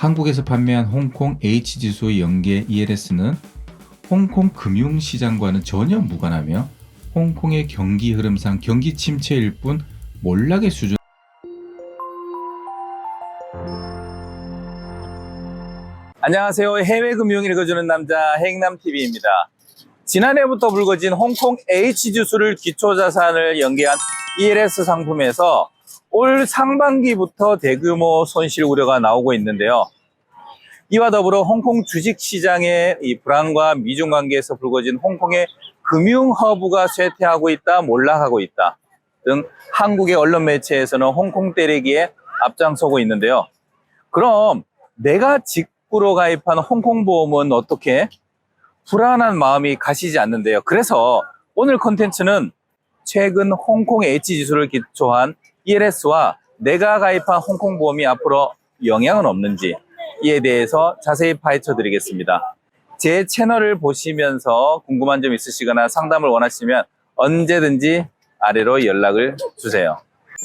한국에서 판매한 홍콩 H지수 연계 ELS는 홍콩 금융시장과는 전혀 무관하며 홍콩의 경기 흐름상 경기 침체일 뿐 몰락의 수준. 안녕하세요. 해외 금융 읽어주는 남자 해익남TV입니다. 지난해부터 불거진 홍콩 H지수를 기초자산을 연계한 ELS 상품에서 올 상반기부터 대규모 손실 우려가 나오고 있는데요. 이와 더불어 홍콩 주식시장의 이 불안과 미중 관계에서 불거진 홍콩의 금융 허브가 쇠퇴하고 있다, 몰락하고 있다 등 한국의 언론 매체에서는 홍콩 때리기에 앞장서고 있는데요. 그럼 내가 직구로 가입한 홍콩 보험은 어떻게? 불안한 마음이 가시지 않는데요. 그래서 오늘 콘텐츠는 최근 홍콩 H지수를 기초한 ELS와 내가 가입한 홍콩 보험이 앞으로 영향은 없는지 이에 대해서 자세히 파헤쳐 드리겠습니다. 제 채널을 보시면서 궁금한 점 있으시거나 상담을 원하시면 언제든지 아래로 연락을 주세요.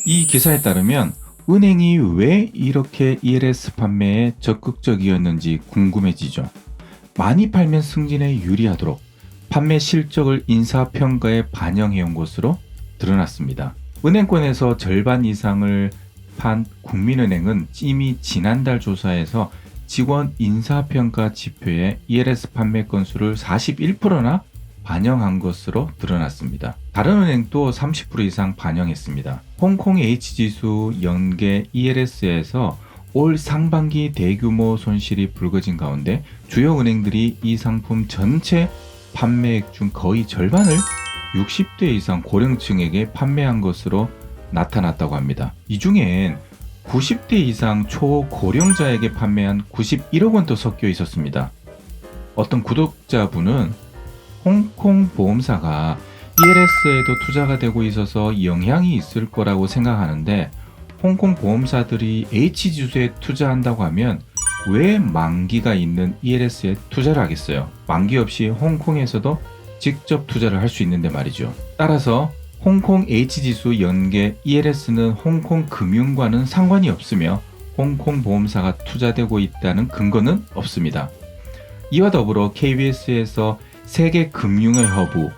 이 기사에 따르면 은행이 왜 이렇게 ELS 판매에 적극적이었는지 궁금해지죠. 많이 팔면 승진에 유리하도록 판매 실적을 인사평가에 반영해온 것으로 드러났습니다. 은행권에서 절반 이상을 판 국민은행은 이미 지난달 조사에서 직원 인사평가 지표에 ELS 판매 건수를 41%나 반영한 것으로 드러났습니다. 다른 은행도 30% 이상 반영했습니다. 홍콩 H지수 연계 ELS에서 올 상반기 대규모 손실이 불거진 가운데 주요 은행들이 이 상품 전체 판매액 중 거의 절반을 60대 이상 고령층에게 판매한 것으로 나타났다고 합니다. 이 중엔 90대 이상 초고령자에게 판매한 91억 원도 섞여 있었습니다. 어떤 구독자분은 홍콩 보험사가 ELS에도 투자가 되고 있어서 영향이 있을 거라고 생각하는데 홍콩 보험사들이 H지수에 투자한다고 하면 왜 만기가 있는 ELS에 투자를 하겠어요? 만기 없이 홍콩에서도 직접 투자를 할 수 있는데 말이죠. 따라서 홍콩 H지수 연계 ELS는 홍콩 금융과는 상관이 없으며 홍콩 보험사가 투자되고 있다는 근거는 없습니다. 이와 더불어 KBS에서 세계 금융의 허브,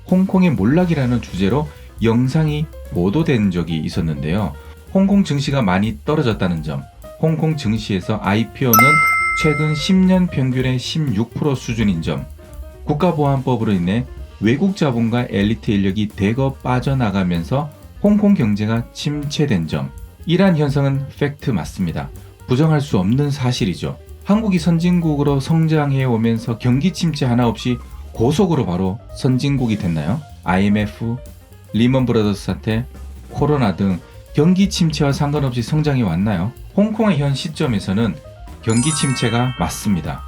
홍콩의 몰락이라는 주제로 영상이 보도된 적이 있었는데요. 홍콩 증시가 많이 떨어졌다는 점, 홍콩 증시에서 IPO는 최근 10년 평균의 16% 수준인 점, 국가보안법으로 인해 외국 자본과 엘리트 인력이 대거 빠져나가면서 홍콩 경제가 침체된 점, 이러한 현상은 팩트 맞습니다. 부정할 수 없는 사실이죠. 한국이 선진국으로 성장해 오면서 경기 침체 하나 없이 고속으로 바로 선진국이 됐나요? IMF, 리먼 브라더스 사태, 코로나 등 경기 침체와 상관없이 성장해 왔나요? 홍콩의 현 시점에서는 경기 침체가 맞습니다.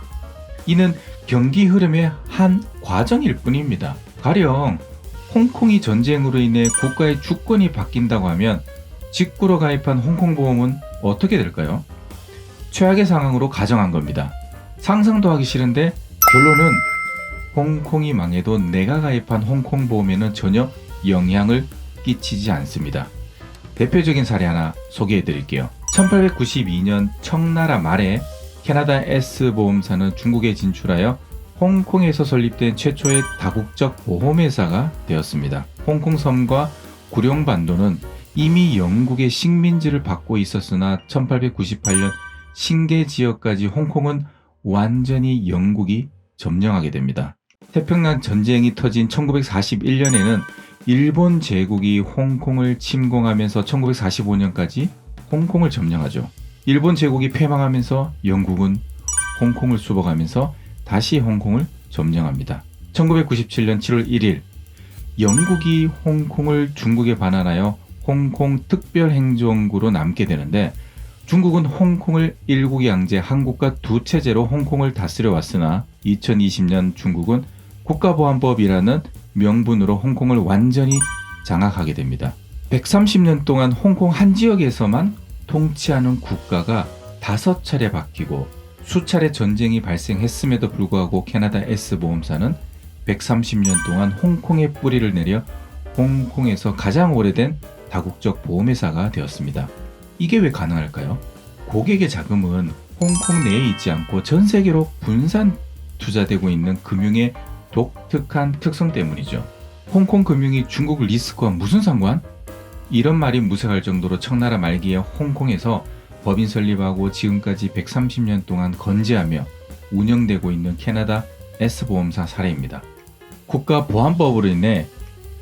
이는 경기 흐름의 한 과정일 뿐입니다. 가령 홍콩이 전쟁으로 인해 국가의 주권이 바뀐다고 하면 직구로 가입한 홍콩 보험은 어떻게 될까요? 최악의 상황으로 가정한 겁니다. 상상도 하기 싫은데 결론은 홍콩이 망해도 내가 가입한 홍콩 보험에는 전혀 영향을 끼치지 않습니다. 대표적인 사례 하나 소개해 드릴게요. 1892년 청나라 말에 캐나다 S보험사는 중국에 진출하여 홍콩에서 설립된 최초의 다국적 보험회사가 되었습니다. 홍콩 섬과 구룡반도는 이미 영국의 식민지를 받고 있었으나 1898년 신계 지역까지 홍콩은 완전히 영국이 점령하게 됩니다. 태평양 전쟁이 터진 1941년에는 일본 제국이 홍콩을 침공하면서 1945년까지 홍콩을 점령하죠. 일본 제국이 패망하면서 영국은 홍콩을 수복하면서 다시 홍콩을 점령합니다. 1997년 7월 1일 영국이 홍콩을 중국에 반환하여 홍콩 특별행정구로 남게 되는데 중국은 홍콩을 일국 양제 한국과 두 체제로 홍콩을 다스려 왔으나 2020년 중국은 국가보안법이라는 명분으로 홍콩을 완전히 장악하게 됩니다. 130년 동안 홍콩 한 지역에서만 통치하는 국가가 5차례 바뀌고 수차례 전쟁이 발생했음에도 불구하고 캐나다 S보험사는 130년 동안 홍콩에 뿌리를 내려 홍콩에서 가장 오래된 다국적 보험회사가 되었습니다. 이게 왜 가능할까요? 고객의 자금은 홍콩 내에 있지 않고 전 세계로 분산 투자되고 있는 금융의 독특한 특성 때문이죠. 홍콩 금융이 중국 리스크와 무슨 상관? 이런 말이 무색할 정도로 청나라 말기에 홍콩에서 법인 설립하고 지금까지 130년 동안 건재하며 운영되고 있는 캐나다 S보험사 사례입니다. 국가보안법으로 인해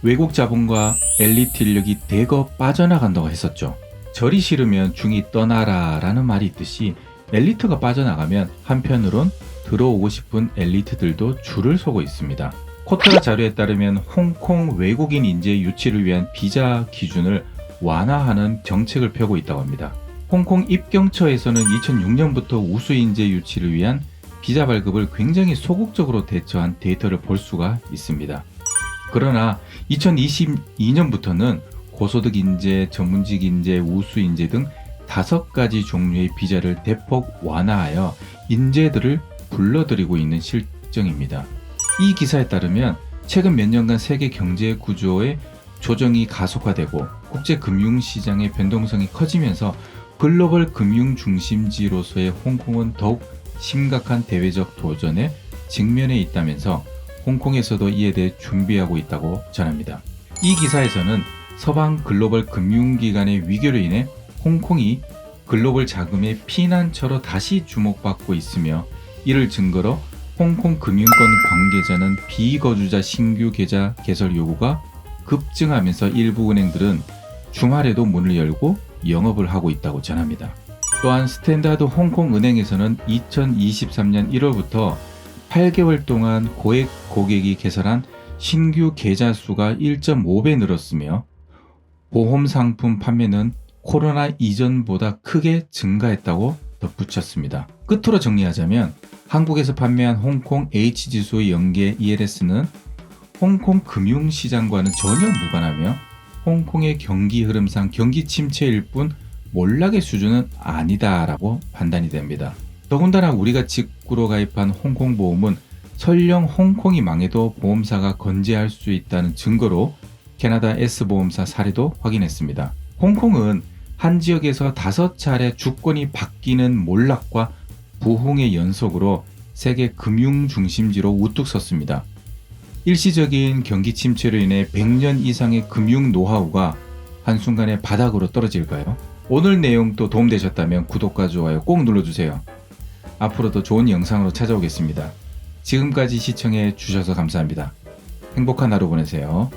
외국 자본과 엘리트 인력이 대거 빠져나간다고 했었죠. 절이 싫으면 중이 떠나라 라는 말이 있듯이 엘리트가 빠져나가면 한편으론 들어오고 싶은 엘리트들도 줄을 서고 있습니다. 코트라 자료에 따르면 홍콩 외국인 인재 유치를 위한 비자 기준을 완화하는 정책을 펴고 있다고 합니다. 홍콩 입경처에서는 2006년부터 우수 인재 유치를 위한 비자 발급을 굉장히 소극적으로 대처한 데이터를 볼 수가 있습니다. 그러나 2022년부터는 고소득 인재, 전문직 인재, 우수 인재 등 5가지 종류의 비자를 대폭 완화하여 인재들을 불러들이고 있는 실정입니다. 이 기사에 따르면 최근 몇 년간 세계 경제 구조의 조정이 가속화되고 국제 금융시장의 변동성이 커지면서 글로벌 금융 중심지로서의 홍콩은 더욱 심각한 대외적 도전에 직면해 있다면서 홍콩에서도 이에 대해 준비하고 있다고 전합니다. 이 기사에서는 서방 글로벌 금융기관의 위기로 인해 홍콩이 글로벌 자금의 피난처로 다시 주목받고 있으며 이를 증거로 홍콩 금융권 관계자는 비거주자 신규 계좌 개설 요구가 급증하면서 일부 은행들은 주말에도 문을 열고 영업을 하고 있다고 전합니다. 또한 스탠다드 홍콩 은행에서는 2023년 1월부터 8개월 동안 고액 고객이 개설한 신규 계좌 수가 1.5배 늘었으며 보험 상품 판매는 코로나 이전보다 크게 증가했다고 덧붙였습니다. 끝으로 정리하자면 한국에서 판매한 홍콩 H지수의 연계 ELS는 홍콩 금융시장과는 전혀 무관하며 홍콩의 경기 흐름상 경기 침체일 뿐 몰락의 수준은 아니다라고 판단이 됩니다. 더군다나 우리가 직구로 가입한 홍콩 보험은 설령 홍콩이 망해도 보험사가 건재할 수 있다는 증거로 캐나다 S보험사 사례도 확인했습니다. 홍콩은 한 지역에서 5차례 주권이 바뀌는 몰락과 부흥의 연속으로 세계 금융 중심지로 우뚝 섰습니다. 일시적인 경기 침체로 인해 100년 이상의 금융 노하우가 한순간에 바닥으로 떨어질까요? 오늘 내용도 도움되셨다면 구독과 좋아요 꼭 눌러주세요. 앞으로도 좋은 영상으로 찾아오겠습니다. 지금까지 시청해 주셔서 감사합니다. 행복한 하루 보내세요.